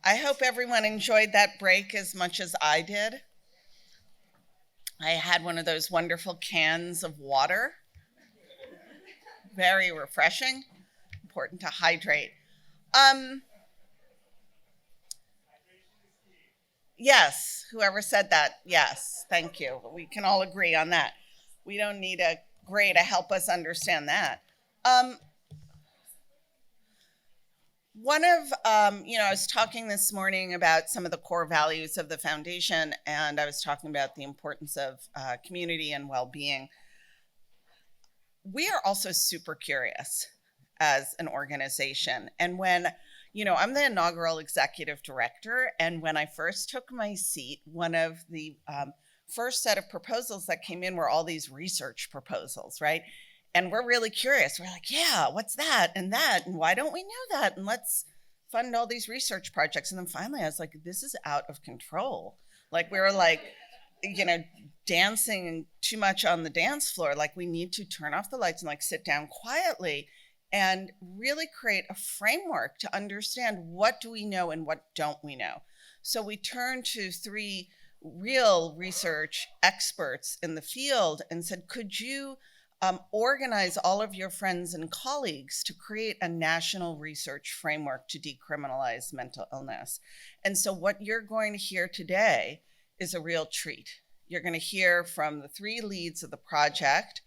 I hope everyone enjoyed that break as much as I did. I had one of those wonderful cans of water. Very refreshing. Important to hydrate. Yes, whoever said that, yes, thank you. We can all agree on that. We don't need a gray to help us understand that. I was talking this morning about some of the core values of the foundation, and I was talking about the importance of community and well-being. We are also super curious as an organization. And I'm the inaugural executive director, and when I first took my seat, one of the first set of proposals that came in were all these research proposals, right? And we're really curious. We're like, yeah, what's that? And why don't we know that? And let's fund all these research projects. And then finally I was like, this is out of control. Like we were like, dancing too much on the dance floor. Like we need to turn off the lights and like sit down quietly and really create a framework to understand what do we know and what don't we know. So we turned to 3 real research experts in the field and said, could you organize all of your friends and colleagues to create a national research framework to decriminalize mental illness? And so what you're going to hear today is a real treat. You're going to hear from the 3 leads of the project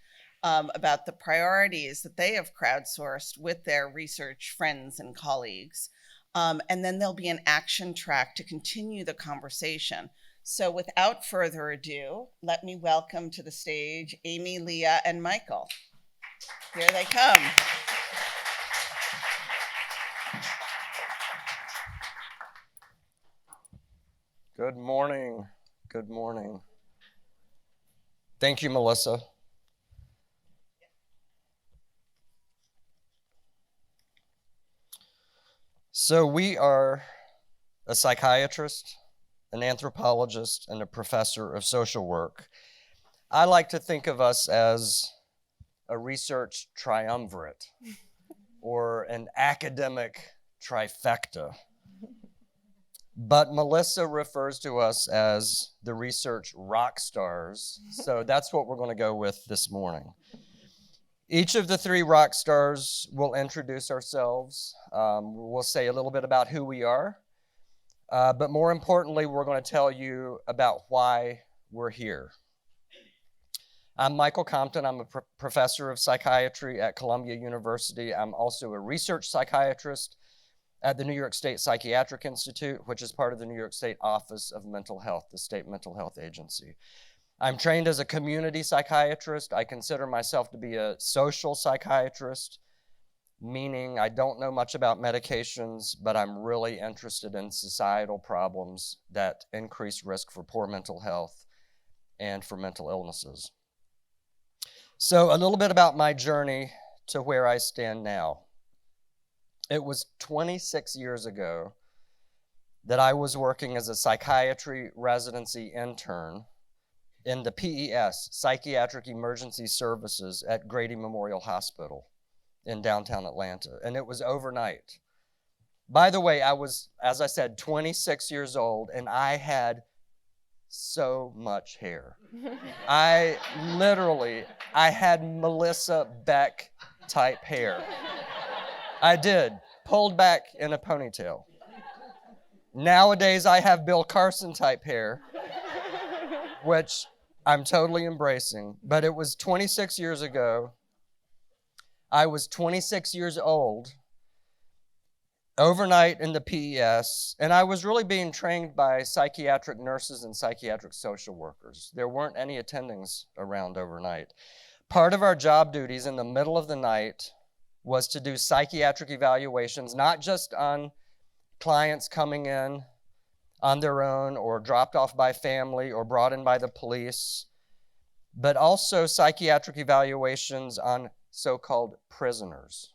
about the priorities that they have crowdsourced with their research friends and colleagues. And then there'll be an action track to continue the conversation. So without further ado, let me welcome to the stage Amy, Leah, and Michael. Here they come. Good morning. Good morning. Thank you, Melissa. So we are a psychiatrist, an anthropologist, and a professor of social work. I like to think of us as a research triumvirate or an academic trifecta. But Melissa refers to us as the research rock stars, so that's what we're going to go with this morning. Each of the 3 rock stars will introduce ourselves. We'll say a little bit about who we are. But more importantly, we're going to tell you about why we're here. I'm Michael Compton. I'm a professor of psychiatry at Columbia University. I'm also a research psychiatrist at the New York State Psychiatric Institute, which is part of the New York State Office of Mental Health, the state mental health agency. I'm trained as a community psychiatrist. I consider myself to be a social psychiatrist, meaning I don't know much about medications, but I'm really interested in societal problems that increase risk for poor mental health and for mental illnesses. So a little bit about my journey to where I stand now. It was 26 years ago that I was working as a psychiatry residency intern in the PES, Psychiatric Emergency Services at Grady Memorial Hospital in downtown Atlanta, and it was overnight. By the way, I was, as I said, 26 years old, and I had so much hair. I had Melissa Beck type hair. I did, pulled back in a ponytail. Nowadays, I have Bill Carson type hair, which I'm totally embracing, but it was 26 years ago. I was 26 years old, overnight in the PES, and I was really being trained by psychiatric nurses and psychiatric social workers. There weren't any attendings around overnight. Part of our job duties in the middle of the night was to do psychiatric evaluations, not just on clients coming in on their own or dropped off by family or brought in by the police, but also psychiatric evaluations on so-called prisoners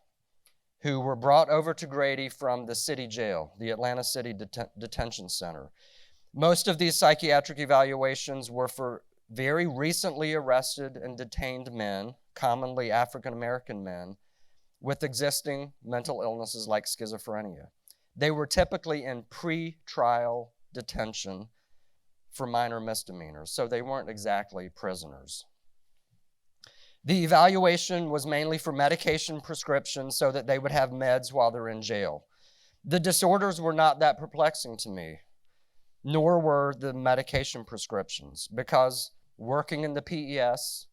who were brought over to Grady from the city jail, the Atlanta City Detention Center. Most of these psychiatric evaluations were for very recently arrested and detained men, commonly African American men, with existing mental illnesses like schizophrenia. They were typically in pre-trial detention for minor misdemeanors, so they weren't exactly prisoners. The evaluation was mainly for medication prescriptions so that they would have meds while they're in jail. The disorders were not that perplexing to me, nor were the medication prescriptions, because working in the PES,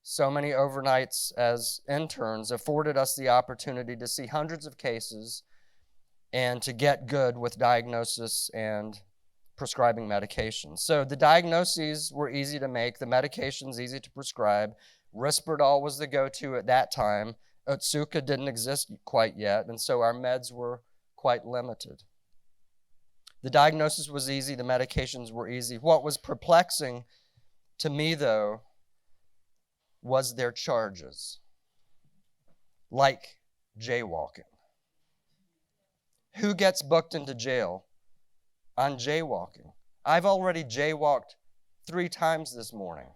so many overnights as interns afforded us the opportunity to see hundreds of cases and to get good with diagnosis and prescribing medications. So the diagnoses were easy to make, the medications easy to prescribe. Risperdal was the go-to at that time. Otsuka didn't exist quite yet, and so our meds were quite limited. The diagnosis was easy, the medications were easy. What was perplexing to me, though, was their charges, like jaywalking. Who gets booked into jail on jaywalking? I've already jaywalked 3 times this morning.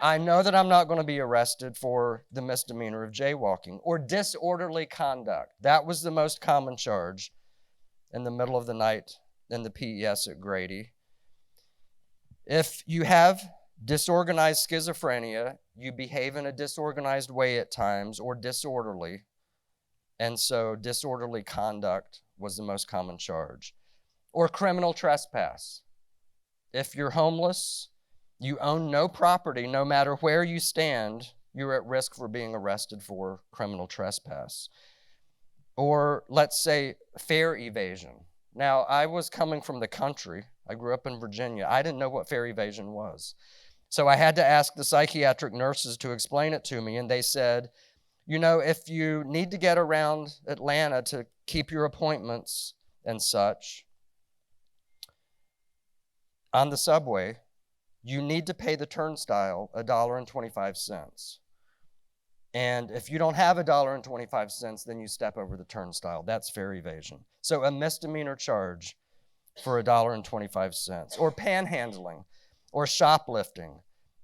I know that I'm not going to be arrested for the misdemeanor of jaywalking or disorderly conduct. That was the most common charge in the middle of the night in the PES at Grady. If you have disorganized schizophrenia, you behave in a disorganized way at times or disorderly, and so disorderly conduct was the most common charge. Or criminal trespass. If you're homeless, you own no property, no matter where you stand, you're at risk for being arrested for criminal trespass. Or let's say fare evasion. Now, I was coming from the country. I grew up in Virginia. I didn't know what fare evasion was. So I had to ask the psychiatric nurses to explain it to me, and they said, you know, if you need to get around Atlanta to keep your appointments and such on the subway, you need to pay the turnstile $1.25. And if you don't have $1.25, then you step over the turnstile. That's fare evasion. So a misdemeanor charge for $1.25. Or panhandling, or shoplifting,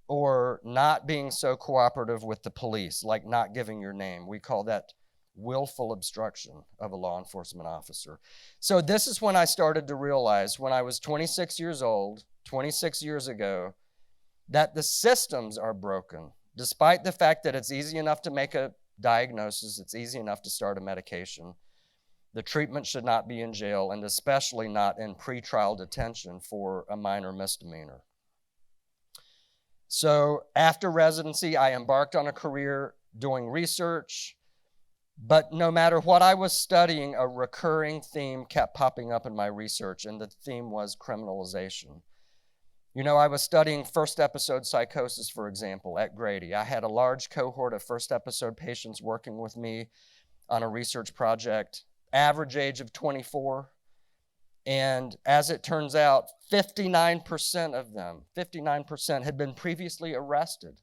or not being so cooperative with the police, like not giving your name. We call that willful obstruction of a law enforcement officer. So this is when I started to realize, when I was 26 years old, 26 years ago, that the systems are broken. Despite the fact that it's easy enough to make a diagnosis, it's easy enough to start a medication, the treatment should not be in jail, and especially not in pretrial detention for a minor misdemeanor. So after residency, I embarked on a career doing research, but no matter what I was studying, a recurring theme kept popping up in my research, and the theme was criminalization. You know, I was studying first episode psychosis, for example, at Grady. I had a large cohort of first episode patients working with me on a research project, average age of 24. And as it turns out, 59% of them, 59% had been previously arrested,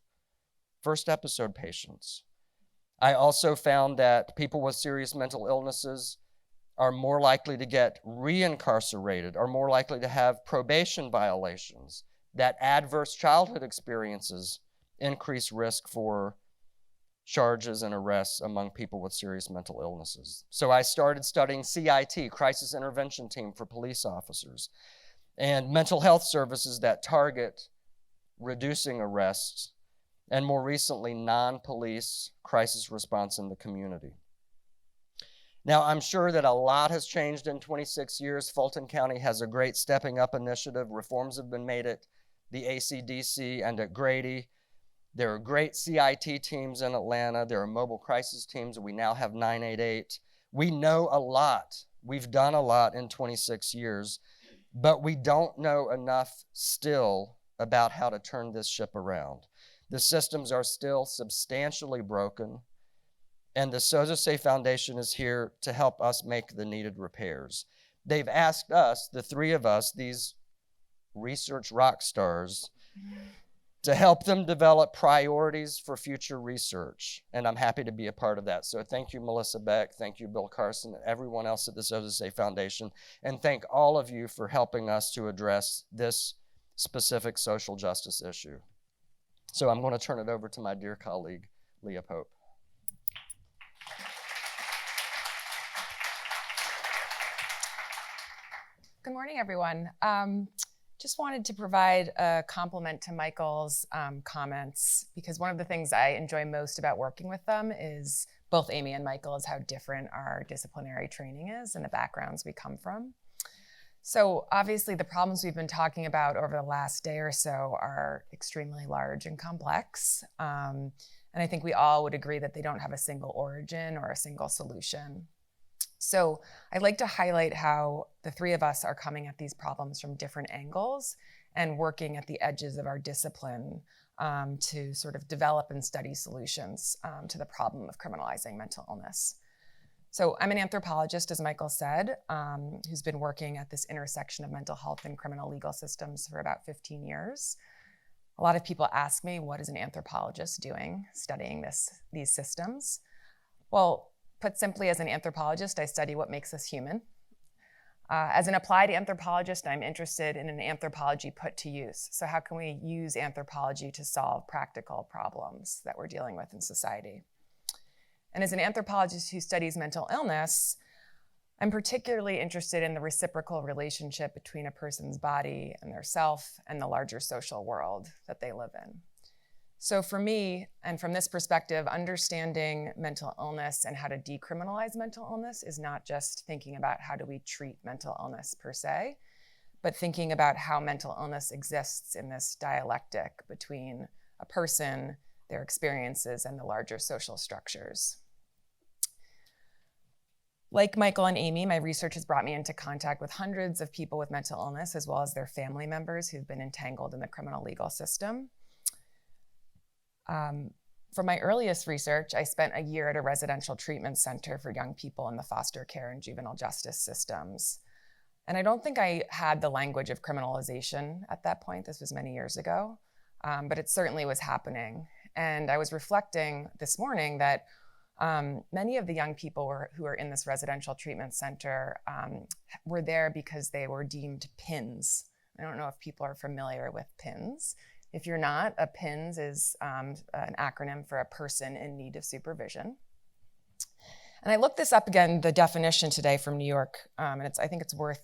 first episode patients. I also found that people with serious mental illnesses are more likely to get reincarcerated, are more likely to have probation violations, that adverse childhood experiences increase risk for charges and arrests among people with serious mental illnesses. So I started studying CIT, Crisis Intervention Team for police officers, and mental health services that target reducing arrests, and more recently, non-police crisis response in the community. Now, I'm sure that a lot has changed in 26 years. Fulton County has a great Stepping Up initiative. Reforms have been made at the ACDC and at Grady. There are great CIT teams in Atlanta. There are mobile crisis teams. We now have 988. We know a lot. We've done a lot in 26 years, but we don't know enough still about how to turn this ship around. The systems are still substantially broken, and the Sozosei Foundation is here to help us make the needed repairs. They've asked us, the 3 of us, these research rock stars, to help them develop priorities for future research, and I'm happy to be a part of that. So thank you, Melissa Beck, thank you, Bill Carson, and everyone else at the Sozosei Foundation, and thank all of you for helping us to address this specific social justice issue. So I'm going to turn it over to my dear colleague, Leah Pope. Good morning, everyone. Just wanted to provide a compliment to Michael's comments, because one of the things I enjoy most about working with them is both Amy and Michael is how different our disciplinary training is and the backgrounds we come from. So obviously the problems we've been talking about over the last day or so are extremely large and complex. And I think we all would agree that they don't have a single origin or a single solution. So I'd like to highlight how the three of us are coming at these problems from different angles and working at the edges of our discipline to sort of develop and study solutions to the problem of criminalizing mental illness. So I'm an anthropologist, as Michael said, who's been working at this intersection of mental health and criminal legal systems for about 15 years. A lot of people ask me, what is an anthropologist doing studying these systems? Well, put simply, as an anthropologist, I study what makes us human. As an applied anthropologist, I'm interested in an anthropology put to use. So how can we use anthropology to solve practical problems that we're dealing with in society? And as an anthropologist who studies mental illness, I'm particularly interested in the reciprocal relationship between a person's body and their self and the larger social world that they live in. So for me, and from this perspective, understanding mental illness and how to decriminalize mental illness is not just thinking about how do we treat mental illness per se, but thinking about how mental illness exists in this dialectic between a person, their experiences, and the larger social structures. Like Michael and Amy, my research has brought me into contact with hundreds of people with mental illness, as well as their family members who've been entangled in the criminal legal system. For my earliest research, I spent a year at a residential treatment center for young people in the foster care and juvenile justice systems. And I don't think I had the language of criminalization at that point. This was many years ago, but it certainly was happening. And I was reflecting this morning that many of the young people who are in this residential treatment center were there because they were deemed PINs. I don't know if people are familiar with PINs. If you're not, a PINS is an acronym for a person in need of supervision. And I looked this up again, the definition today from New York, and I think it's worth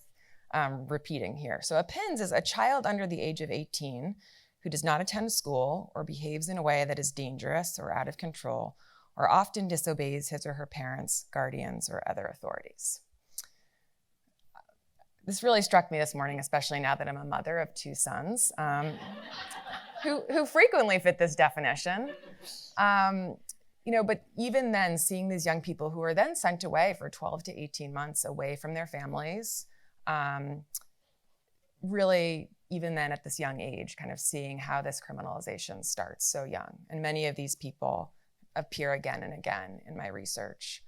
repeating here. So a PINS is a child under the age of 18 who does not attend school or behaves in a way that is dangerous or out of control, or often disobeys his or her parents, guardians, or other authorities. This really struck me this morning, especially now that I'm a mother of two sons. Who frequently fit this definition. But even then, seeing these young people who are then sent away for 12 to 18 months away from their families, really, even then at this young age, kind of seeing how this criminalization starts so young. And many of these people appear again and again in my research.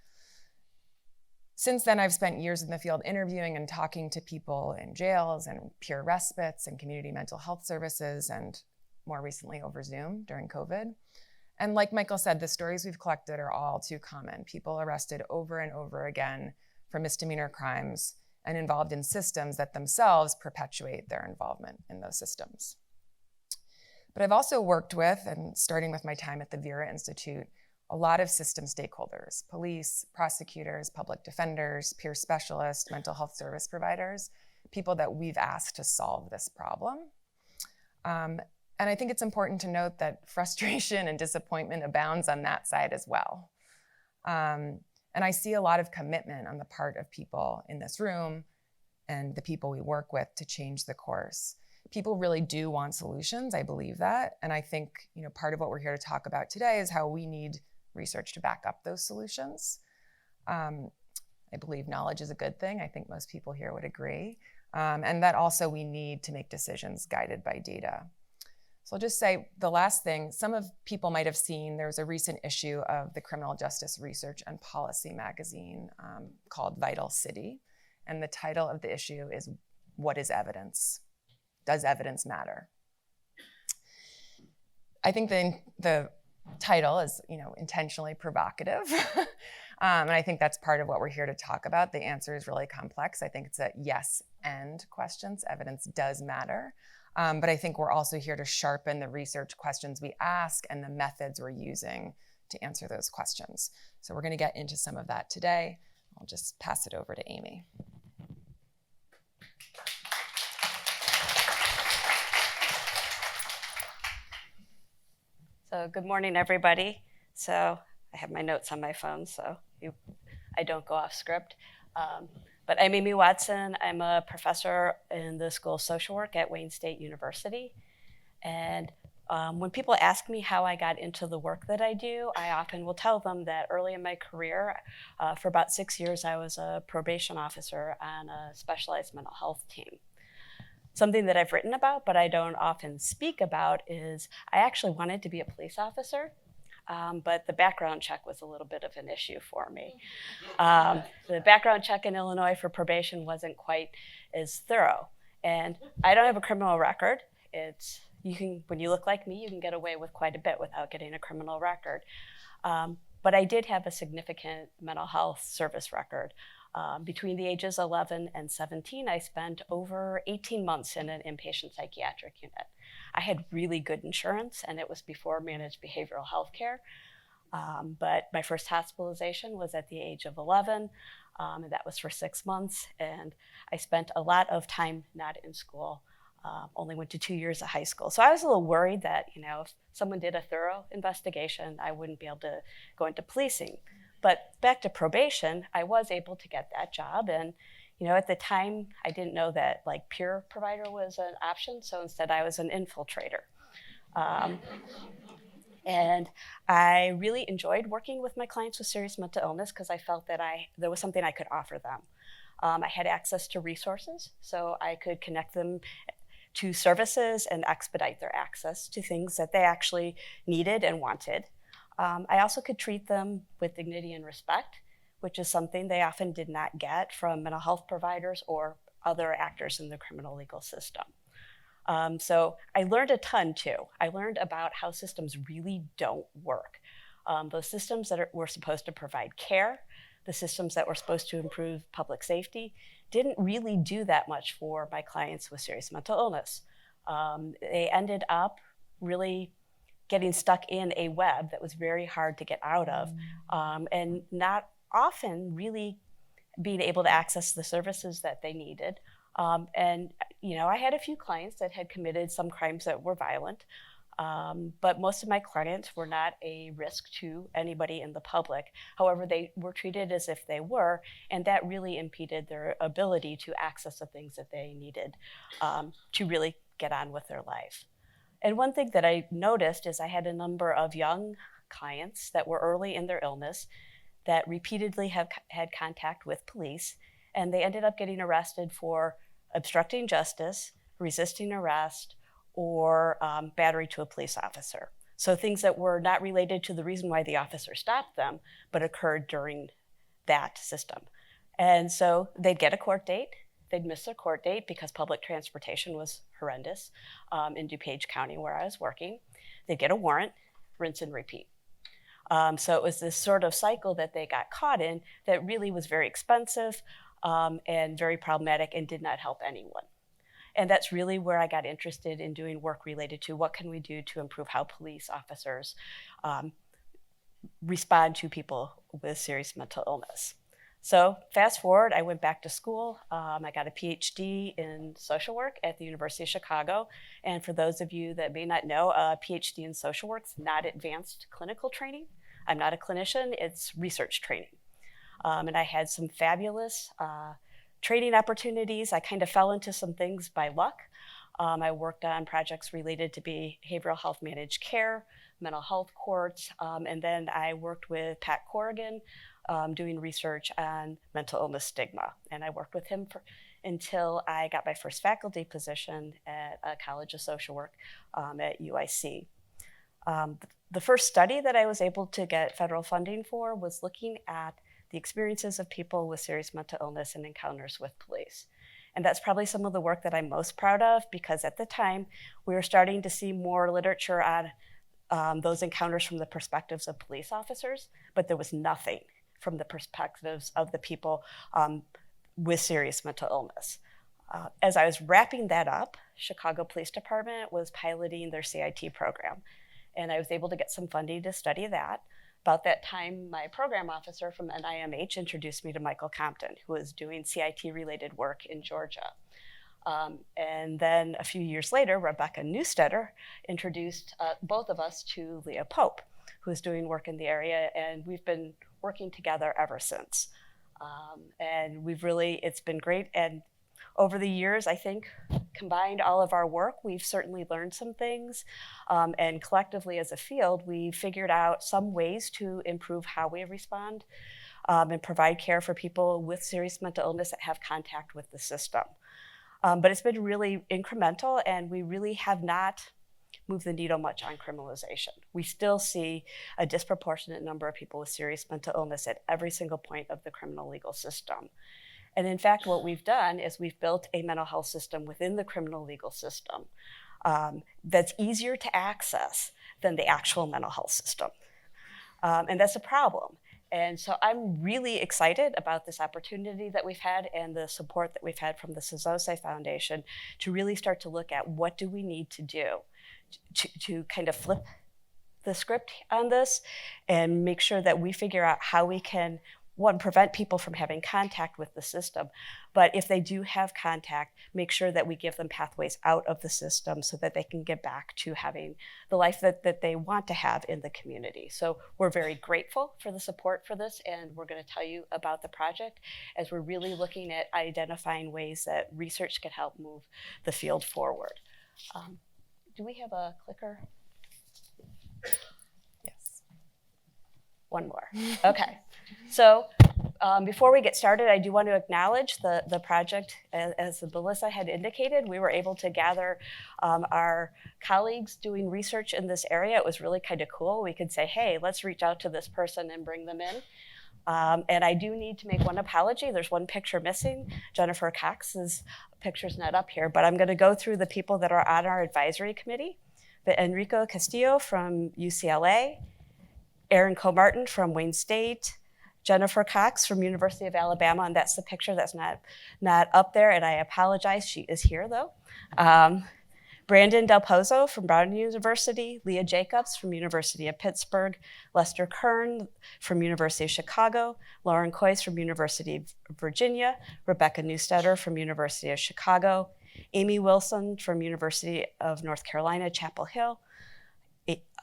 Since then, I've spent years in the field interviewing and talking to people in jails and peer respites and community mental health services, and more recently over Zoom during COVID. And like Michael said, the stories we've collected are all too common. People arrested over and over again for misdemeanor crimes and involved in systems that themselves perpetuate their involvement in those systems. But I've also worked with, and starting with my time at the Vera Institute, a lot of system stakeholders: police, prosecutors, public defenders, peer specialists, mental health service providers, people that we've asked to solve this problem. And I think it's important to note that frustration and disappointment abounds on that side as well. And I see a lot of commitment on the part of people in this room and the people we work with to change the course. People really do want solutions, I believe that. And I think, part of what we're here to talk about today is how we need research to back up those solutions. I believe knowledge is a good thing. I think most people here would agree. And that also we need to make decisions guided by data. So I'll just say the last thing, some of people might have seen, there was a recent issue of the Criminal Justice Research and Policy magazine called Vital City. And the title of the issue is, "What is Evidence? Does Evidence Matter?" I think the title is, intentionally provocative. And I think that's part of what we're here to talk about. The answer is really complex. I think it's a yes and questions. Evidence does matter. But I think we're also here to sharpen the research questions we ask and the methods we're using to answer those questions. So we're going to get into some of that today. I'll just pass it over to Amy. Good morning, everybody. So I have my notes on my phone, so I don't go off script. But I'm Amy Watson. I'm a professor in the School of Social Work at Wayne State University. And when people ask me how I got into the work that I do, I often will tell them that early in my career, for about 6 years, I was a probation officer on a specialized mental health team. Something that I've written about, but I don't often speak about, is I actually wanted to be a police officer. But the background check was a little bit of an issue for me. The background check in Illinois for probation wasn't quite as thorough. And I don't have a criminal record. When you look like me, you can get away with quite a bit without getting a criminal record. But I did have a significant mental health service record. Between the ages 11 and 17, I spent over 18 months in an inpatient psychiatric unit. I had really good insurance, and it was before managed behavioral health care. But my first hospitalization was at the age of 11, and that was for 6 months. And I spent a lot of time not in school, only went to 2 years of high school. So I was a little worried that, if someone did a thorough investigation, I wouldn't be able to go into policing. But back to probation, I was able to get that job. And, at the time, I didn't know that peer provider was an option. So instead, I was an infiltrator. And I really enjoyed working with my clients with serious mental illness because I felt that there was something I could offer them. I had access to resources, so I could connect them to services and expedite their access to things that they actually needed and wanted. I also could treat them with dignity and respect, which is something they often did not get from mental health providers or other actors in the criminal legal system. So I learned a ton too. I learned about how systems really don't work. Those systems that were supposed to provide care, the systems that were supposed to improve public safety, didn't really do that much for my clients with serious mental illness. They ended up really getting stuck in a web that was very hard to get out of, and not often really being able to access the services that they needed. And I had a few clients that had committed some crimes that were violent, but most of my clients were not a risk to anybody in the public. However, they were treated as if they were, and that really impeded their ability to access the things that they needed to really get on with their life. And one thing that I noticed is I had a number of young clients that were early in their illness that repeatedly had contact with police, and they ended up getting arrested for obstructing justice, resisting arrest, or battery to a police officer. So things that were not related to the reason why the officer stopped them, but occurred during that system. And so they'd get a court date. They'd miss their court date because public transportation was horrendous in DuPage County where I was working. They'd get a warrant, rinse and repeat. So it was this sort of cycle that they got caught in that really was very expensive and very problematic and did not help anyone. And that's really where I got interested in doing work related to what can we do to improve how police officers respond to people with serious mental illness. So fast forward, I went back to school. I got a PhD in social work at the University of Chicago. And for those of you that may not know, a PhD in social work is not advanced clinical training. I'm not a clinician, it's research training. And I had some fabulous training opportunities. I kind of fell into some things by luck. I worked on projects related to behavioral health managed care, mental health courts, and then I worked with Pat Corrigan doing research on mental illness stigma. And I worked with him until I got my first faculty position at a College of Social Work at UIC. The first study that I was able to get federal funding for was looking at the experiences of people with serious mental illness and encounters with police. And that's probably some of the work that I'm most proud of, because at the time we were starting to see more literature on those encounters from the perspectives of police officers, but there was nothing from the perspectives of the people with serious mental illness. As I was wrapping that up, Chicago Police Department was piloting their CIT program, and I was able to get some funding to study that. About that time, my program officer from NIMH introduced me to Michael Compton, who was doing CIT-related work in Georgia. And then a few years later, Rebecca Newstetter introduced both of us to Leah Pope, who is doing work in the area, and we've been working together ever since. And it's been great. And over the years, I think, combined all of our work, we've certainly learned some things. And collectively as a field, we figured out some ways to improve how we respond and provide care for people with serious mental illness that have contact with the system. But it's been really incremental, and we really have not moved the needle much on criminalization. We still see a disproportionate number of people with serious mental illness at every single point of the criminal legal system. And in fact, what we've done is we've built a mental health system within the criminal legal system that's easier to access than the actual mental health system. And that's a problem. And so I'm really excited about this opportunity that we've had and the support that we've had from the Sozosei Foundation to really start to look at what do we need to do to kind of flip the script on this and make sure that we figure out how we can, one, prevent people from having contact with the system, but if they do have contact, make sure that we give them pathways out of the system so that they can get back to having the life that they want to have in the community. So we're very grateful for the support for this, and we're going to tell you about the project as we're really looking at identifying ways that research can help move the field forward. Do we have a clicker? Yes. One more. Okay. So before we get started, I do want to acknowledge the project. As Melissa had indicated, we were able to gather our colleagues doing research in this area. It was really kind of cool. We could say, hey, let's reach out to this person and bring them in. And I do need to make one apology. There's one picture missing. Jennifer Cox's picture's not up here, but I'm going to go through the people that are on our advisory committee. But Enrico Castillo from UCLA, Aaron Comartin from Wayne State, Jennifer Cox from University of Alabama, and that's the picture that's not up there, and I apologize. She is here, though. Brandon Del Pozo from Brown University, Leah Jacobs from University of Pittsburgh, Lester Kern from University of Chicago, Lauren Coyce from University of Virginia, Rebecca Newstetter from University of Chicago, Amy Wilson from University of North Carolina, Chapel Hill,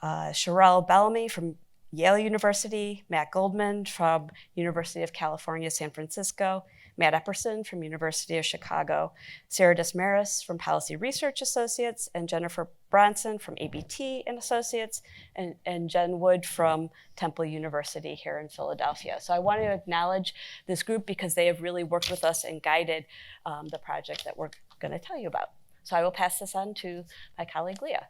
Sherelle Bellamy from Yale University, Matt Goldman from University of California, San Francisco, Matt Epperson from University of Chicago, Sarah Desmaris from Policy Research Associates, and Jennifer Bronson from ABT and Associates, and Jen Wood from Temple University here in Philadelphia. So I want to acknowledge this group because they have really worked with us and guided the project that we're going to tell you about. So I will pass this on to my colleague, Leah.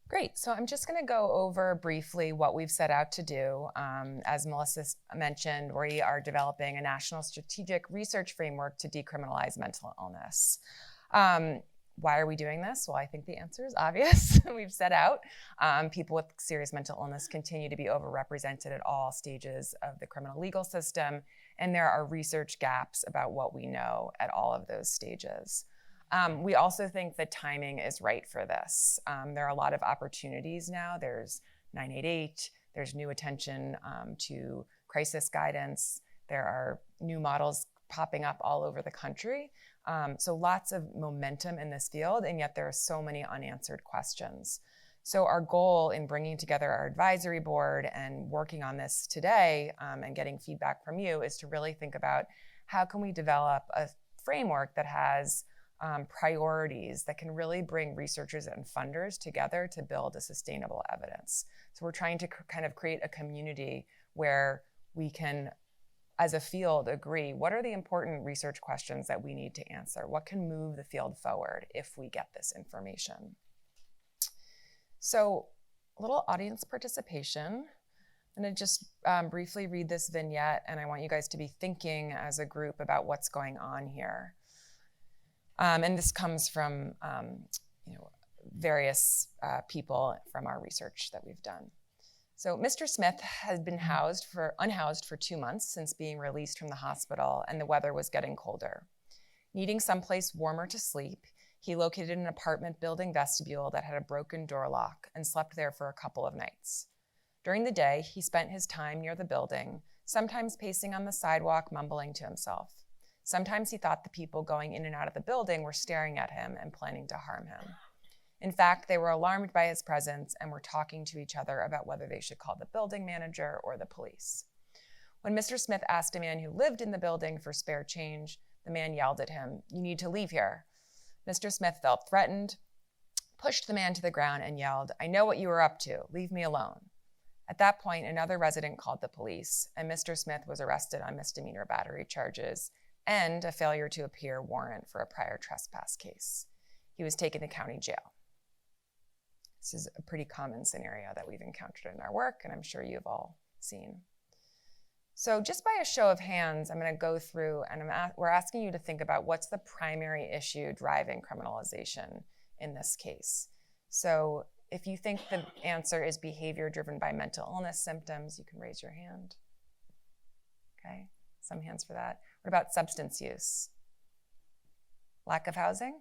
Great. So I'm just going to go over briefly what we've set out to do. As Melissa mentioned, we are developing a national strategic research framework to decriminalize mental illness. Why are we doing this? Well, I think the answer is obvious. We've set out people with serious mental illness continue to be overrepresented at all stages of the criminal legal system, and there are research gaps about what we know at all of those stages. We also think the timing is right for this. There are a lot of opportunities now. There's 988, there's new attention to crisis guidance. There are new models popping up all over the country. So lots of momentum in this field, and yet there are so many unanswered questions. So our goal in bringing together our advisory board and working on this today and getting feedback from you is to really think about how can we develop a framework that has priorities that can really bring researchers and funders together to build a sustainable evidence. So we're trying to kind of create a community where we can, as a field, agree what are the important research questions that we need to answer? What can move the field forward if we get this information? So a little audience participation. I'm going to just briefly read this vignette, and I want you guys to be thinking as a group about what's going on here. And this comes from various people from our research that we've done. So Mr. Smith has been unhoused for 2 months since being released from the hospital, and the weather was getting colder. Needing someplace warmer to sleep, he located an apartment building vestibule that had a broken door lock and slept there for a couple of nights. During the day, he spent his time near the building, sometimes pacing on the sidewalk, mumbling to himself. Sometimes he thought the people going in and out of the building were staring at him and planning to harm him. In fact, they were alarmed by his presence and were talking to each other about whether they should call the building manager or the police. When Mr. Smith asked a man who lived in the building for spare change, the man yelled at him, "You need to leave here." Mr. Smith felt threatened, pushed the man to the ground, and yelled, "I know what you are up to. Leave me alone." At that point, another resident called the police, and Mr. Smith was arrested on misdemeanor battery charges and a failure to appear warrant for a prior trespass case. He was taken to county jail. This is a pretty common scenario that we've encountered in our work, and I'm sure you've all seen. So just by a show of hands, I'm going to go through, and we're asking you to think about what's the primary issue driving criminalization in this case. So if you think the answer is behavior driven by mental illness symptoms, you can raise your hand. Okay, some hands for that. What about substance use? Lack of housing?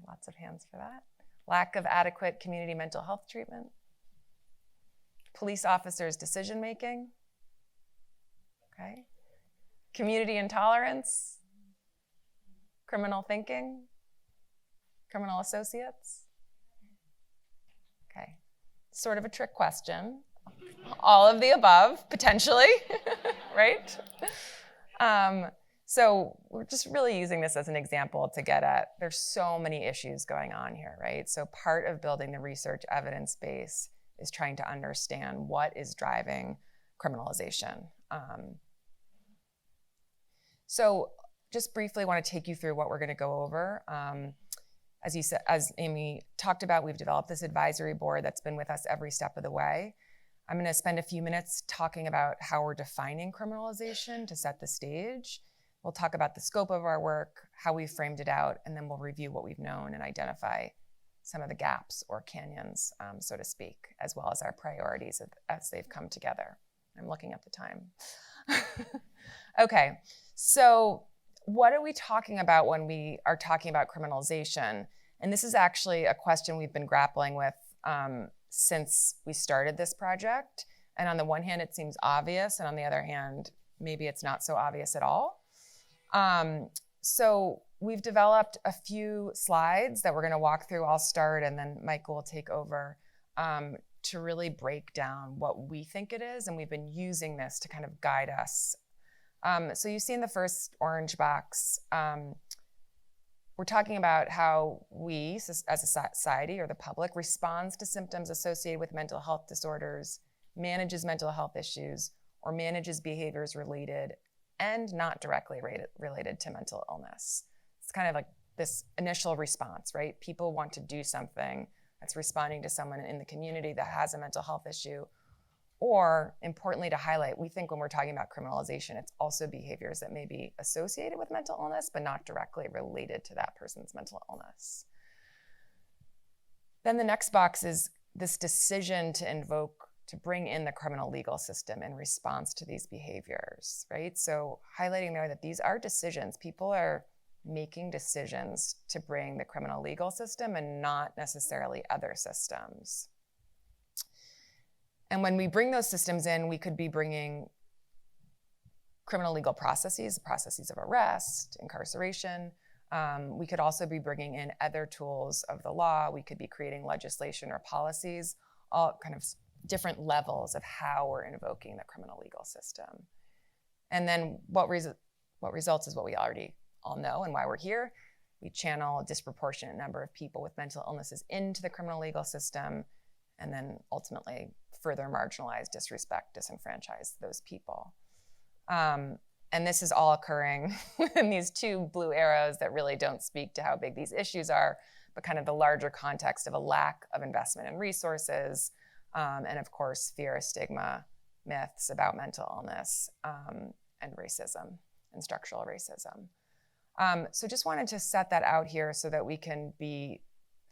Lots of hands for that. Lack of adequate community mental health treatment? Police officers' decision making? Okay. Community intolerance? Criminal thinking? Criminal associates? Okay. Sort of a trick question. All of the above, potentially, right? So we're just really using this as an example to get at, there's so many issues going on here, right? So part of building the research evidence base is trying to understand what is driving criminalization. So just briefly want to take you through what we're going to go over. As Amy talked about, we've developed this advisory board that's been with us every step of the way. I'm going to spend a few minutes talking about how we're defining criminalization to set the stage. We'll talk about the scope of our work, how we framed it out, and then we'll review what we've known and identify some of the gaps or canyons, so to speak, as well as our priorities as they've come together. I'm looking at the time. Okay, so what are we talking about when we are talking about criminalization? And this is actually a question we've been grappling with since we started this project. And on the one hand, it seems obvious, and on the other hand, maybe it's not so obvious at all. So we've developed a few slides that we're going to walk through. I'll start, and then Michael will take over to really break down what we think it is. And we've been using this to kind of guide us. So you see in the first orange box, we're talking about how we, as a society or the public, responds to symptoms associated with mental health disorders, manages mental health issues, or manages behaviors related and not directly related to mental illness. It's kind of like this initial response, right? People want to do something that's responding to someone in the community that has a mental health issue. Or, importantly to highlight, we think when we're talking about criminalization, it's also behaviors that may be associated with mental illness, but not directly related to that person's mental illness. Then the next box is this decision to bring in the criminal legal system in response to these behaviors, right? So highlighting there that these are decisions. People are making decisions to bring the criminal legal system and not necessarily other systems. And when we bring those systems in, we could be bringing criminal legal processes of arrest, incarceration. We could also be bringing in other tools of the law. We could be creating legislation or policies, all kind of different levels of how we're invoking the criminal legal system. And then what results is what we already all know and why we're here. We channel a disproportionate number of people with mental illnesses into the criminal legal system, and then ultimately further marginalize, disrespect, disenfranchise those people. And this is all occurring in these two blue arrows that really don't speak to how big these issues are, but kind of the larger context of a lack of investment in resources, and of course, fear, stigma, myths about mental illness, and racism and structural racism. So just wanted to set that out here so that we can be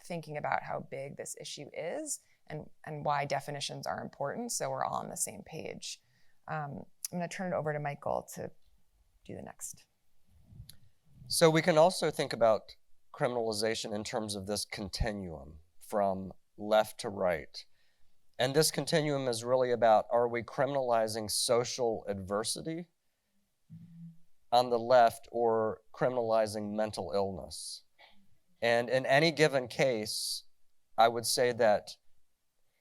thinking about how big this issue is and why definitions are important, so we're all on the same page. I'm going to turn it over to Michael to do the next. So we can also think about criminalization in terms of this continuum from left to right. And this continuum is really about, are we criminalizing social adversity on the left or criminalizing mental illness. And in any given case, I would say that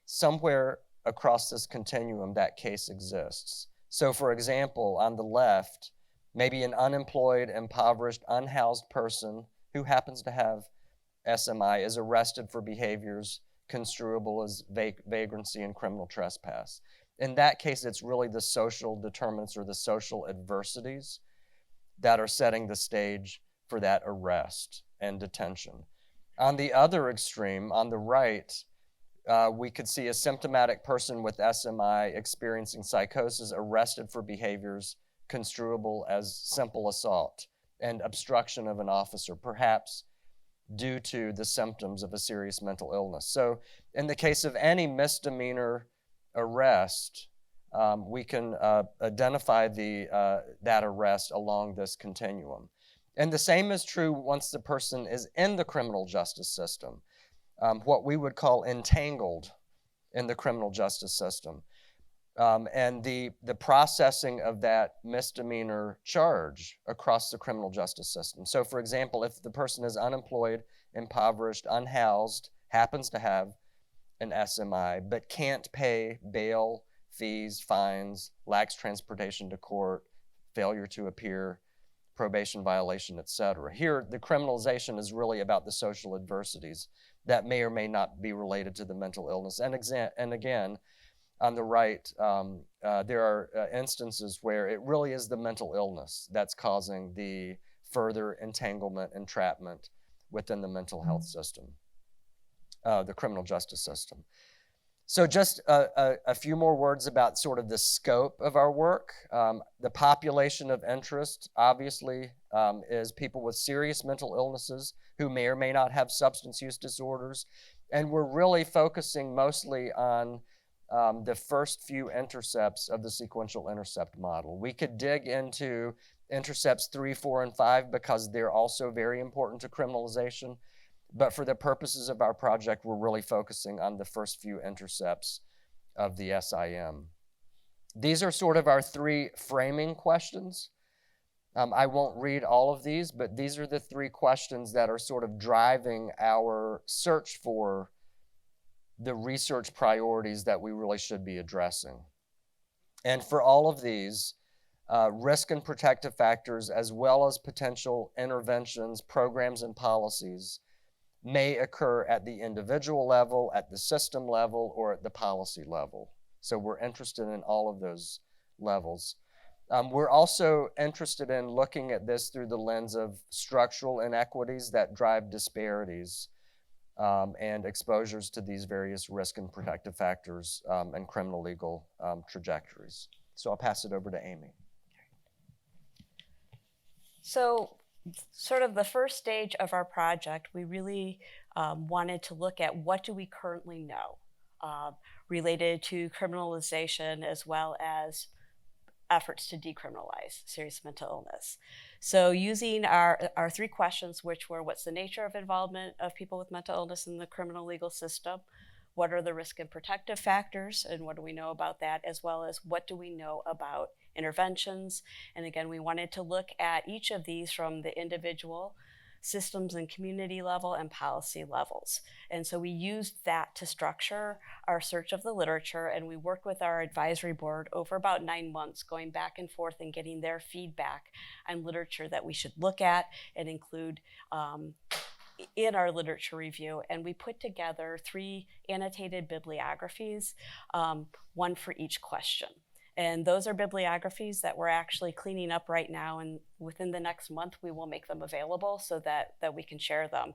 somewhere across this continuum, that case exists. So for example, on the left, maybe an unemployed, impoverished, unhoused person who happens to have SMI is arrested for behaviors construable as vagrancy and criminal trespass. In that case, it's really the social determinants or the social adversities that are setting the stage for that arrest and detention. On the other extreme, on the right, we could see a symptomatic person with SMI experiencing psychosis arrested for behaviors construable as simple assault and obstruction of an officer, perhaps due to the symptoms of a serious mental illness. So in the case of any misdemeanor arrest, we can identify that arrest along this continuum. And the same is true once the person is in the criminal justice system, what we would call entangled in the criminal justice system. And the processing of that misdemeanor charge across the criminal justice system. So for example, if the person is unemployed, impoverished, unhoused, happens to have an SMI, but can't pay bail, fees, fines, lacks transportation to court, failure to appear, probation violation, etc. Here, the criminalization is really about the social adversities that may or may not be related to the mental illness. And again, on the right, there are instances where it really is the mental illness that's causing the further entanglement, entrapment within the mental health system, the criminal justice system. So just a few more words about sort of the scope of our work. The population of interest, obviously, is people with serious mental illnesses who may or may not have substance use disorders. And we're really focusing mostly on the first few intercepts of the sequential intercept model. We could dig into intercepts 3, 4, and 5 because they're also very important to criminalization. But for the purposes of our project, we're really focusing on the first few intercepts of the SIM. These are sort of our 3 framing questions. I won't read all of these, but these are the 3 questions that are sort of driving our search for the research priorities that we really should be addressing. And for all of these, risk and protective factors, as well as potential interventions, programs, and policies may occur at the individual level, at the system level, or at the policy level. So we're interested in all of those levels. We're also interested in looking at this through the lens of structural inequities that drive disparities and exposures to these various risk and protective factors and criminal legal trajectories. So I'll pass it over to Amy. So sort of the first stage of our project, we really wanted to look at what do we currently know related to criminalization as well as efforts to decriminalize serious mental illness. So using our 3 questions, which were what's the nature of involvement of people with mental illness in the criminal legal system, what are the risk and protective factors, and what do we know about that, as well as what do we know about interventions. And again, we wanted to look at each of these from the individual, systems and community level, and policy levels. And so we used that to structure our search of the literature, and we worked with our advisory board over about 9 months, going back and forth and getting their feedback on literature that we should look at and include in our literature review. And we put together 3 annotated bibliographies, 1 for each question. And those are bibliographies that we're actually cleaning up right now, and within the next month we will make them available so that we can share them.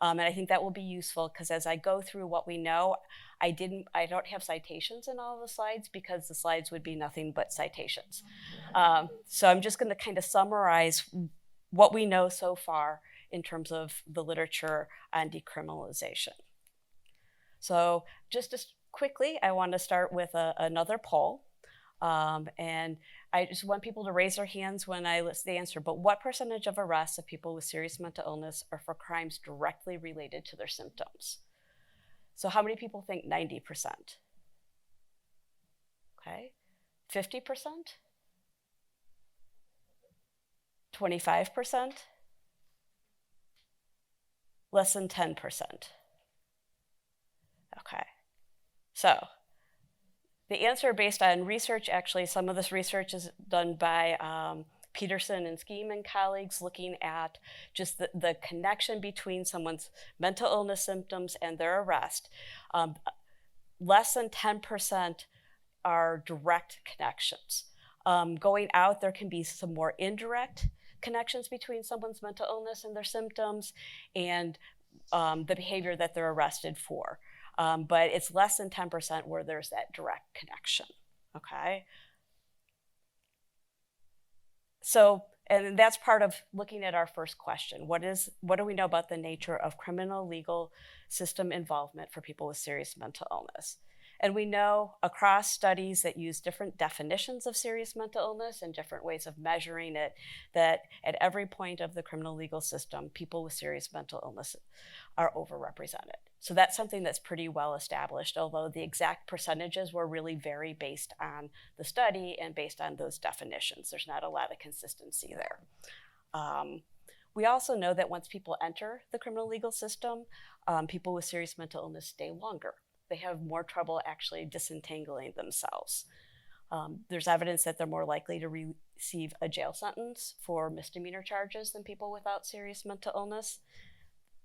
And I think that will be useful because as I go through what we know, I don't have citations in all of the slides because the slides would be nothing but citations. So I'm just going to kind of summarize what we know so far in terms of the literature on decriminalization. So just quickly, I want to start with another poll. And I just want people to raise their hands when I list the answer, but what percentage of arrests of people with serious mental illness are for crimes directly related to their symptoms? So how many people think 90%? Okay, 50%? 25%, less than 10%. Okay, so the answer based on research, actually some of this research is done by Peterson and Scheme and colleagues, looking at just the connection between someone's mental illness symptoms and their arrest. Less than 10% are direct connections. Going out, there can be some more indirect connections between someone's mental illness and their symptoms and the behavior that they're arrested for. But it's less than 10% where there's that direct connection, okay? So, and that's part of looking at our first question. What do we know about the nature of criminal legal system involvement for people with serious mental illness? And we know across studies that use different definitions of serious mental illness and different ways of measuring it, that at every point of the criminal legal system, people with serious mental illness are overrepresented. So that's something that's pretty well established, although the exact percentages will really vary based on the study and based on those definitions. There's not a lot of consistency there. We also know that once people enter the criminal legal system, people with serious mental illness stay longer. They have more trouble actually disentangling themselves. There's evidence that they're more likely to receive a jail sentence for misdemeanor charges than people without serious mental illness.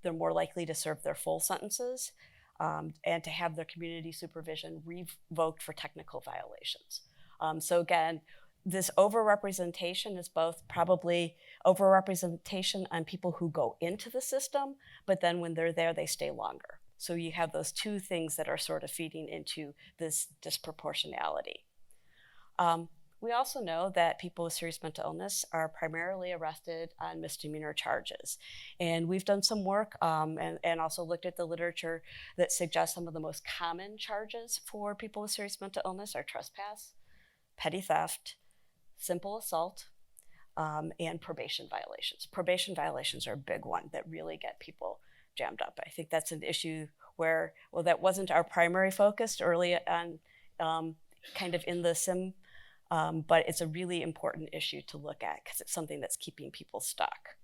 They're more likely to serve their full sentences and to have their community supervision revoked for technical violations. So again, this overrepresentation is both probably overrepresentation on people who go into the system, but then when they're there, they stay longer. So you have those two things that are sort of feeding into this disproportionality. We also know that people with serious mental illness are primarily arrested on misdemeanor charges. And we've done some work and also looked at the literature that suggests some of the most common charges for people with serious mental illness are trespass, petty theft, simple assault, and probation violations. Probation violations are a big one that really get people jammed up. I think that's an issue where, well, that wasn't our primary focus early on, kind of in the SIM, but it's a really important issue to look at because it's something that's keeping people stuck.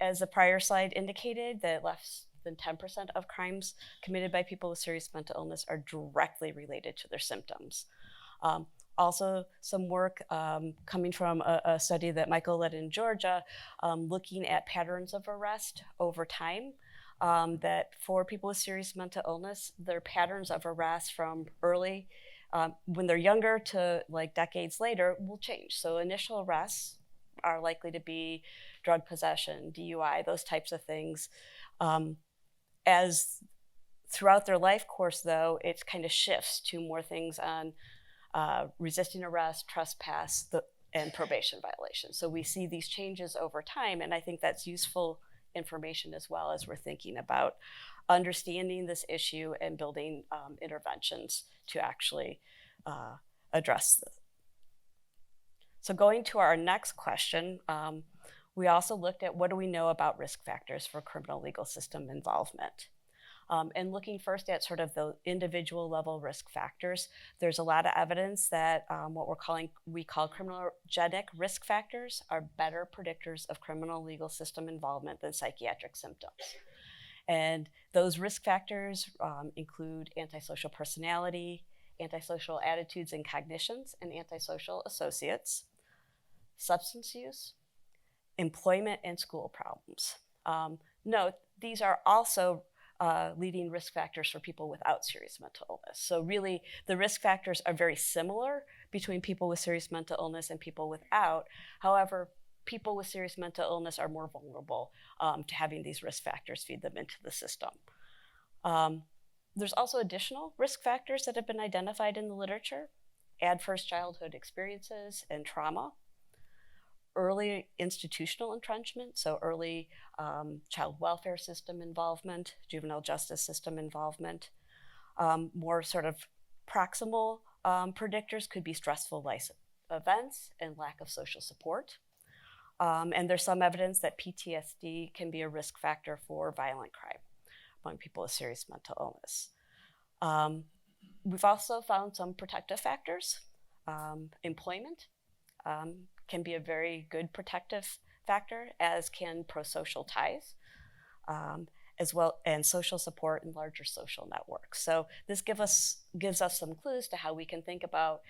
As the prior slide indicated, that less than 10% of crimes committed by people with serious mental illness are directly related to their symptoms. Also, some work coming from a study that Michael led in Georgia, looking at patterns of arrest over time, that for people with serious mental illness, their patterns of arrest from early, when they're younger to like decades later, will change. So initial arrests are likely to be drug possession, DUI, those types of things. As throughout their life course, though, it kind of shifts to more things on resisting arrest, trespass, and probation violations. So we see these changes over time, and I think that's useful information as well as we're thinking about understanding this issue and building interventions to actually address this. So going to our next question, we also looked at what do we know about risk factors for criminal legal system involvement. And looking first at sort of the individual level risk factors, there's a lot of evidence that what we call criminogenic risk factors are better predictors of criminal legal system involvement than psychiatric symptoms. And those risk factors include antisocial personality, antisocial attitudes and cognitions, and antisocial associates, substance use, employment, and school problems. Note, these are also leading risk factors for people without serious mental illness. So really, the risk factors are very similar between people with serious mental illness and people without. However, people with serious mental illness are more vulnerable to having these risk factors feed them into the system. There's also additional risk factors that have been identified in the literature: adverse childhood experiences and trauma, early institutional entrenchment, so early child welfare system involvement, juvenile justice system involvement. More sort of proximal predictors could be stressful life events and lack of social support. And there's some evidence that PTSD can be a risk factor for violent crime among people with serious mental illness. We've also found some protective factors. Employment can be a very good protective factor, as can pro-social ties, as well, and social support and larger social networks. So this gives us some clues to how we can think about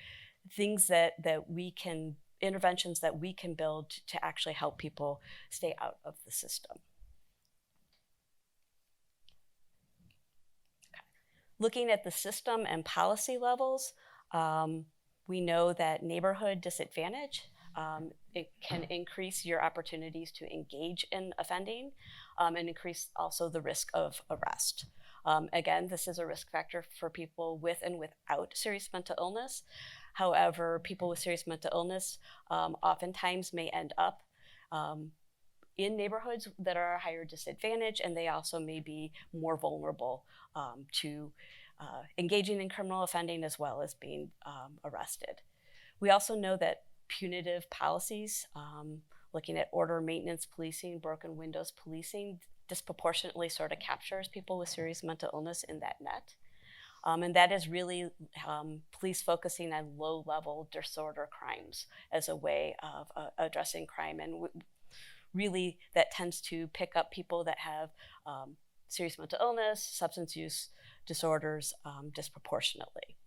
things that we can, interventions that we can build to actually help people stay out of the system. Okay. Looking at the system and policy levels, we know that neighborhood disadvantage, it can increase your opportunities to engage in offending, and increase also the risk of arrest. Again, this is a risk factor for people with and without serious mental illness. However, people with serious mental illness oftentimes may end up in neighborhoods that are a higher disadvantage, and they also may be more vulnerable to engaging in criminal offending as well as being arrested. We also know that punitive policies, looking at order maintenance policing, broken windows policing, disproportionately sort of captures people with serious mental illness in that net. And that is really police focusing on low-level disorder crimes as a way of addressing crime. And really, that tends to pick up people that have serious mental illness, substance use disorders disproportionately.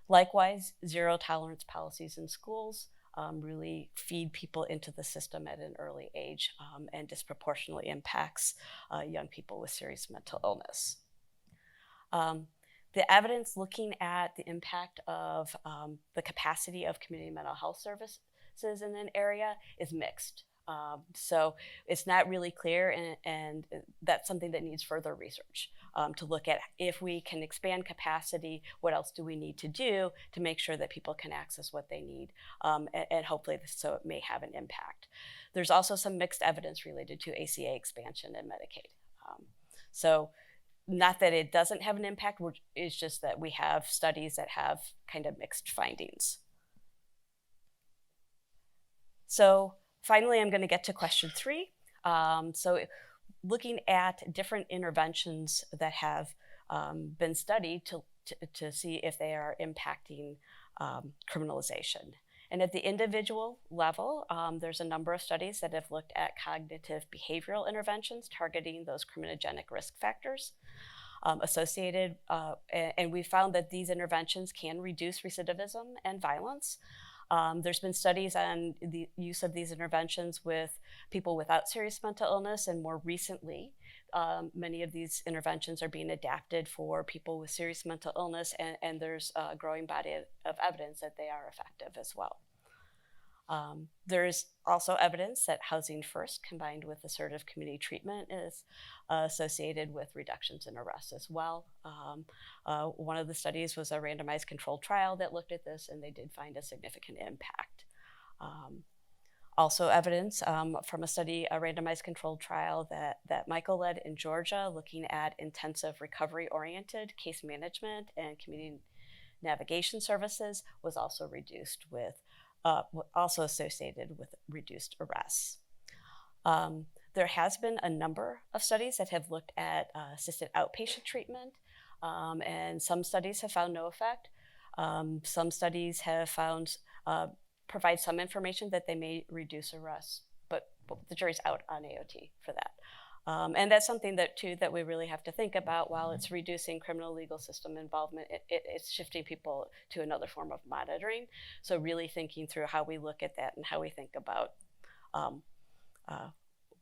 Likewise, zero-tolerance policies in schools really feed people into the system at an early age and disproportionately impacts young people with serious mental illness. The evidence looking at the impact of the capacity of community mental health services in an area is mixed. So it's not really clear, and that's something that needs further research to look at. If we can expand capacity, what else do we need to do to make sure that people can access what they need, and hopefully so it may have an impact. There's also some mixed evidence related to ACA expansion and Medicaid. So not that it doesn't have an impact, it's just that we have studies that have kind of mixed findings. So finally, I'm going to get to question 3. So looking at different interventions that have been studied to see if they are impacting criminalization. And at the individual level, there's a number of studies that have looked at cognitive behavioral interventions targeting those criminogenic risk factors associated, and we found that these interventions can reduce recidivism and violence. There's been studies on the use of these interventions with people without serious mental illness, and more recently, many of these interventions are being adapted for people with serious mental illness, and there's a growing body of evidence that they are effective as well. There's also evidence that housing first combined with assertive community treatment is associated with reductions in arrests as well. One of the studies was a randomized controlled trial that looked at this, and they did find a significant impact. Also evidence from a study, a randomized controlled trial that Michael led in Georgia, looking at intensive recovery-oriented case management and community navigation services, was also reduced with also associated with reduced arrests. There has been a number of studies that have looked at assisted outpatient treatment, and some studies have found no effect. Some studies have found, provide some information that they may reduce arrests, but the jury's out on AOT for that. And that's something that we really have to think about. While it's reducing criminal legal system involvement, it's shifting people to another form of monitoring. So really thinking through how we look at that and how we think about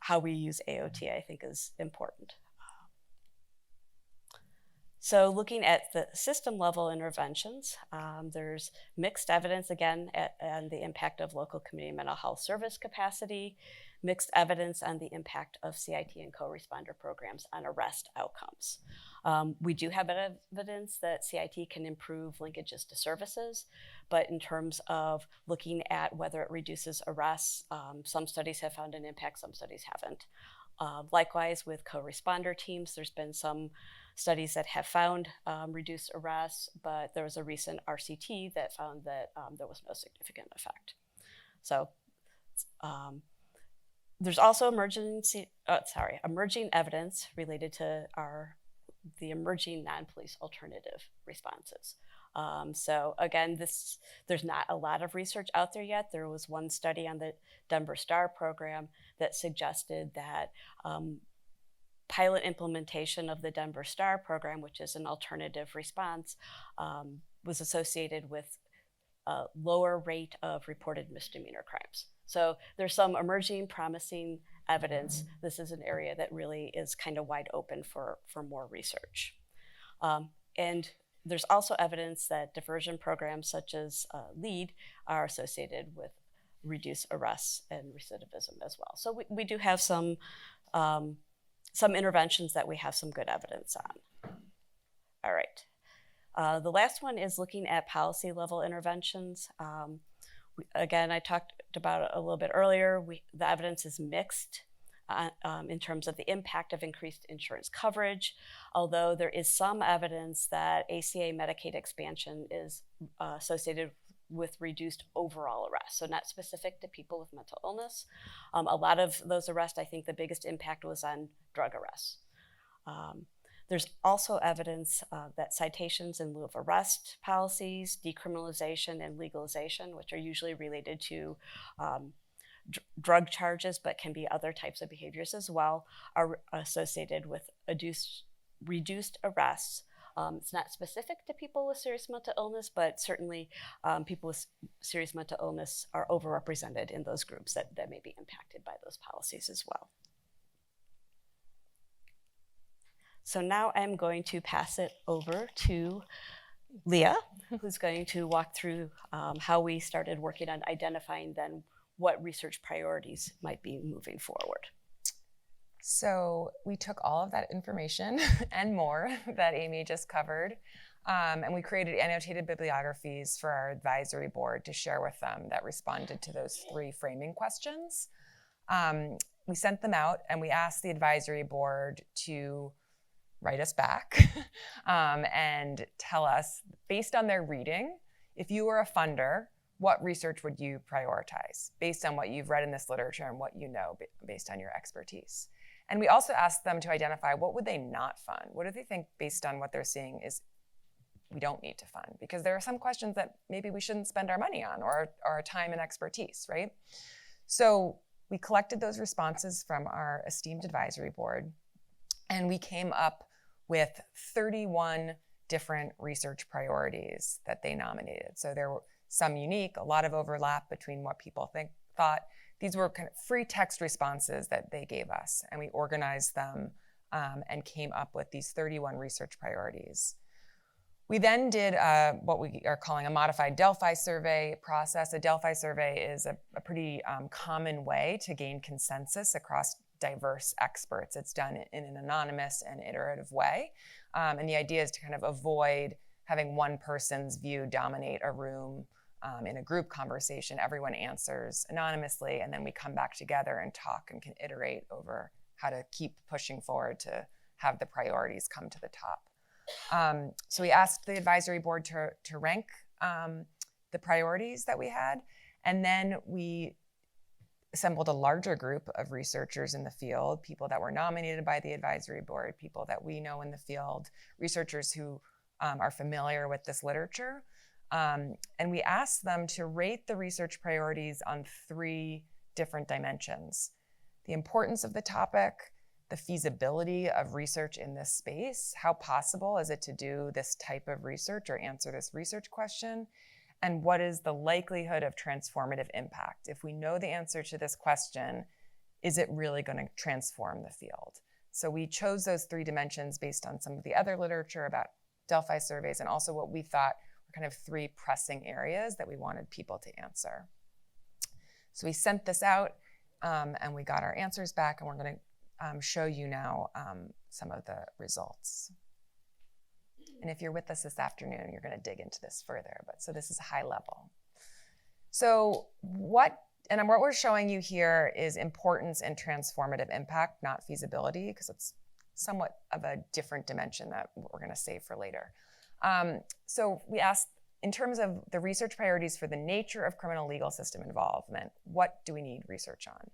how we use AOT, I think, is important. So looking at the system level interventions, there's mixed evidence again on the impact of local community mental health service capacity, mixed evidence on the impact of CIT and co-responder programs on arrest outcomes. We do have evidence that CIT can improve linkages to services, but in terms of looking at whether it reduces arrests, some studies have found an impact, some studies haven't. Likewise, with co-responder teams, there's been some studies that have found reduced arrests, but there was a recent RCT that found that there was no significant effect. So there's also emerging evidence related to the emerging non-police alternative responses. So again, there's not a lot of research out there yet. There was one study on the Denver STAR program that suggested that pilot implementation of the Denver STAR program, which is an alternative response, was associated with a lower rate of reported misdemeanor crimes. So there's some emerging promising evidence. This is an area that really is kind of wide open for more research. And there's also evidence that diversion programs such as LEAD are associated with reduced arrests and recidivism as well. So we do have some interventions that we have some good evidence on. All right. The last one is looking at policy level interventions. Again, I talked about it a little bit earlier. The evidence is mixed in terms of the impact of increased insurance coverage, although there is some evidence that ACA Medicaid expansion is associated with reduced overall arrests, so not specific to people with mental illness. A lot of those arrests, I think the biggest impact was on drug arrests. There's also evidence that citations in lieu of arrest policies, decriminalization, and legalization, which are usually related to drug charges, but can be other types of behaviors as well, are associated with reduced arrests. It's not specific to people with serious mental illness, but certainly people with serious mental illness are overrepresented in those groups that may be impacted by those policies as well. So now I'm going to pass it over to Leah, who's going to walk through how we started working on identifying then what research priorities might be moving forward. So we took all of that information and more that Amy just covered, and we created annotated bibliographies for our advisory board to share with them that responded to those 3 framing questions. We sent them out and we asked the advisory board to write us back and tell us, based on their reading, if you were a funder, what research would you prioritize based on what you've read in this literature and what you know based on your expertise? And we also asked them to identify what would they not fund? What do they think based on what they're seeing is we don't need to fund? Because there are some questions that maybe we shouldn't spend our money on or our time and expertise, right? So we collected those responses from our esteemed advisory board, and we came up with 31 different research priorities that they nominated. So there were some unique, a lot of overlap between what people thought. These were kind of free text responses that they gave us, and we organized them and came up with these 31 research priorities. We then did what we are calling a modified Delphi survey process. A Delphi survey is a pretty common way to gain consensus across diverse experts. It's done in an anonymous and iterative way. And the idea is to kind of avoid having one person's view dominate a room. In a group conversation, everyone answers anonymously, and then we come back together and talk and can iterate over how to keep pushing forward to have the priorities come to the top. So we asked the advisory board to rank the priorities that we had, and then we assembled a larger group of researchers in the field, people that were nominated by the advisory board, people that we know in the field, researchers who are familiar with this literature. And we asked them to rate the research priorities on 3 different dimensions: the importance of the topic, the feasibility of research in this space, how possible is it to do this type of research or answer this research question, and what is the likelihood of transformative impact? If we know the answer to this question, is it really going to transform the field? So we chose those 3 dimensions based on some of the other literature about Delphi surveys and also what we thought kind of 3 pressing areas that we wanted people to answer. So we sent this out and we got our answers back, and we're going to show you now some of the results. And if you're with us this afternoon, you're going to dig into this further, but so this is high level. So what we're showing you here is importance and transformative impact, not feasibility, because it's somewhat of a different dimension that we're going to save for later. So we asked, in terms of the research priorities for the nature of criminal legal system involvement, what do we need research on?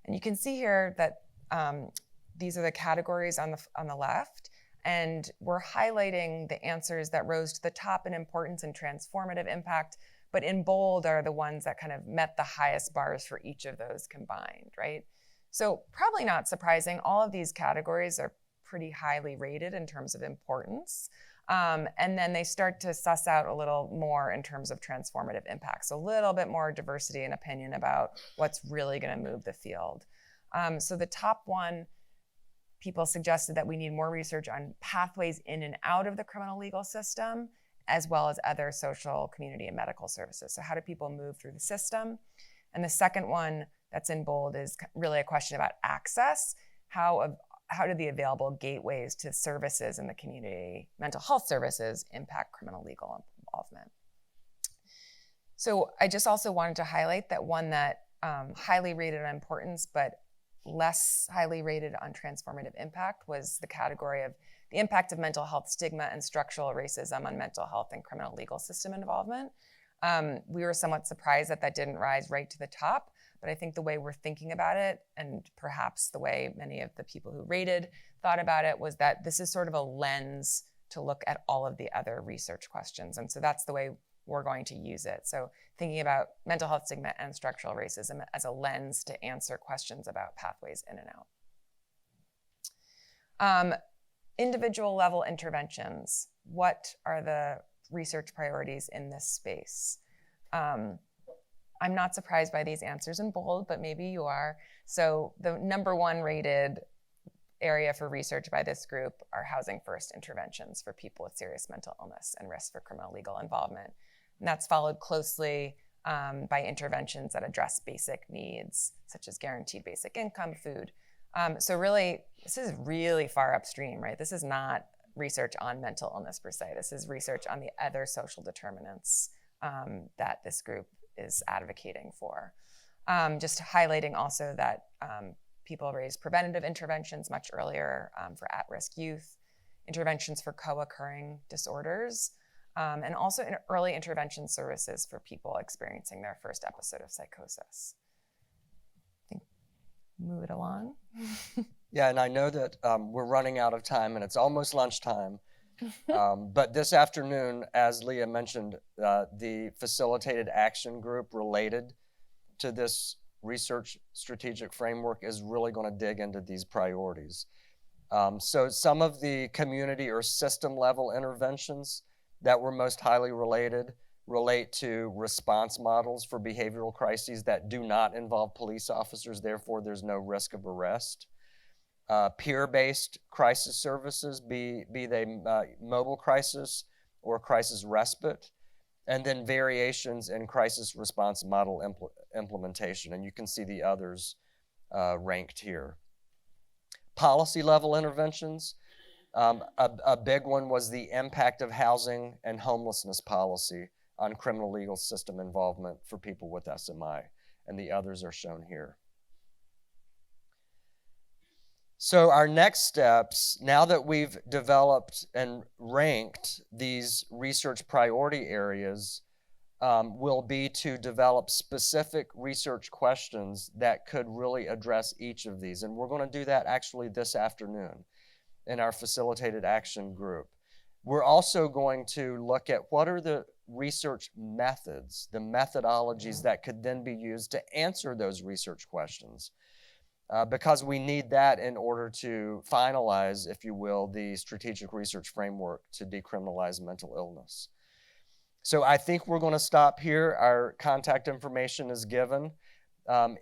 And you can see here that these are the categories on the left. And we're highlighting the answers that rose to the top in importance and transformative impact, but in bold are the ones that kind of met the highest bars for each of those combined, right? So probably not surprising, all of these categories are pretty highly rated in terms of importance. And then they start to suss out a little more in terms of transformative impacts, a little bit more diversity and opinion about what's really going to move the field. So the top one, people suggested that we need more research on pathways in and out of the criminal legal system, as well as other social, community, and medical services. So how do people move through the system? And the second one that's in bold is really a question about access. How do the available gateways to services in the community, mental health services, impact criminal legal involvement? So I just also wanted to highlight that one that highly rated on importance, but less highly rated on transformative impact was the category of the impact of mental health stigma and structural racism on mental health and criminal legal system involvement. We were somewhat surprised that didn't rise right to the top, but I think the way we're thinking about it, and perhaps the way many of the people who rated thought about it, was that this is sort of a lens to look at all of the other research questions. And so that's the way we're going to use it. So thinking about mental health stigma and structural racism as a lens to answer questions about pathways in and out. Individual level interventions. What are the research priorities in this space? I'm not surprised by these answers in bold, but maybe you are. So the number one rated area for research by this group are housing first interventions for people with serious mental illness and risk for criminal legal involvement. And that's followed closely by interventions that address basic needs, such as guaranteed basic income, food. So really, this is really far upstream, right? This is not research on mental illness per se. This is research on the other social determinants that this group is advocating for. Just highlighting also that people raised preventative interventions much earlier for at-risk youth, interventions for co-occurring disorders, and also in early intervention services for people experiencing their first episode of psychosis. I think move it along. Yeah, and I know that we're running out of time and it's almost lunchtime. But this afternoon, as Leah mentioned, the Facilitated Action Group related to this research strategic framework is really going to dig into these priorities. So some of the community or system level interventions that were most highly related relate to response models for behavioral crises that do not involve police officers, therefore there's no risk of arrest. Peer-based crisis services, be they mobile crisis or crisis respite, and then variations in crisis response model implementation, and you can see the others ranked here. Policy level interventions, a big one was the impact of housing and homelessness policy on criminal legal system involvement for people with SMI, and the others are shown here. So our next steps, now that we've developed and ranked these research priority areas, will be to develop specific research questions that could really address each of these. And we're going to do that actually this afternoon in our Facilitated Action Group. We're also going to look at what are the research methods, the methodologies that could then be used to answer those research questions. Because we need that in order to finalize, if you will, the strategic research framework to decriminalize mental illness. So I think we're going to stop here. Our contact information is given.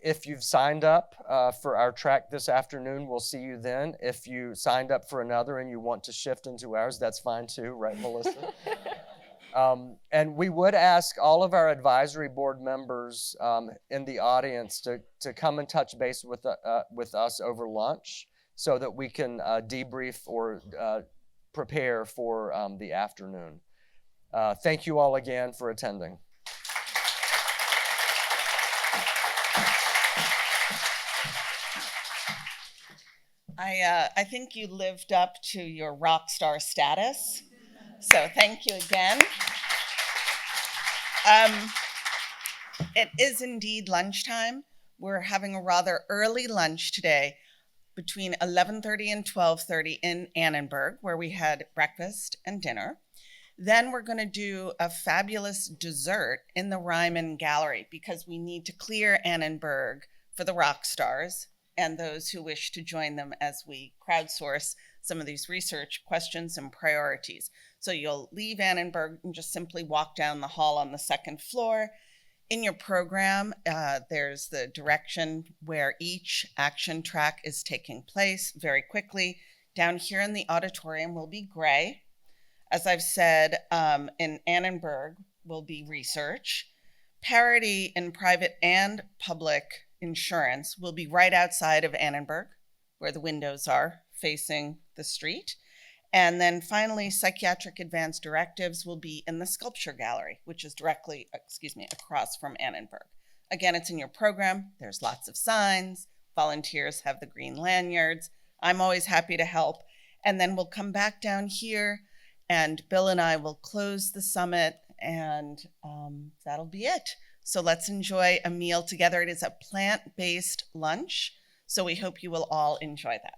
If you've signed up for our track this afternoon, we'll see you then. If you signed up for another and you want to shift into ours, that's fine too, right, Melissa? And we would ask all of our advisory board members in the audience to come and touch base with us over lunch so that we can debrief or prepare for the afternoon. Thank you all again for attending. I think you lived up to your rock star status. So thank you again. It is indeed lunchtime. We're having a rather early lunch today, between 11:30 and 12:30 in Annenberg, where we had breakfast and dinner. Then we're going to do a fabulous dessert in the Ryman Gallery because we need to clear Annenberg for the rock stars and those who wish to join them as we crowdsource some of these research questions and priorities. So you'll leave Annenberg and just simply walk down the hall on the second floor. In your program, there's the direction where each action track is taking place very quickly. Down here in the auditorium will be gray. As I've said, in Annenberg will be research. Parity in private and public insurance will be right outside of Annenberg, where the windows are facing the street. And then finally, psychiatric advanced directives will be in the sculpture gallery, which is directly, across from Annenberg. Again, it's in your program. There's lots of signs. Volunteers have the green lanyards. I'm always happy to help. And then we'll come back down here and Bill and I will close the summit, and that'll be it. So let's enjoy a meal together. It is a plant-based lunch, so we hope you will all enjoy that.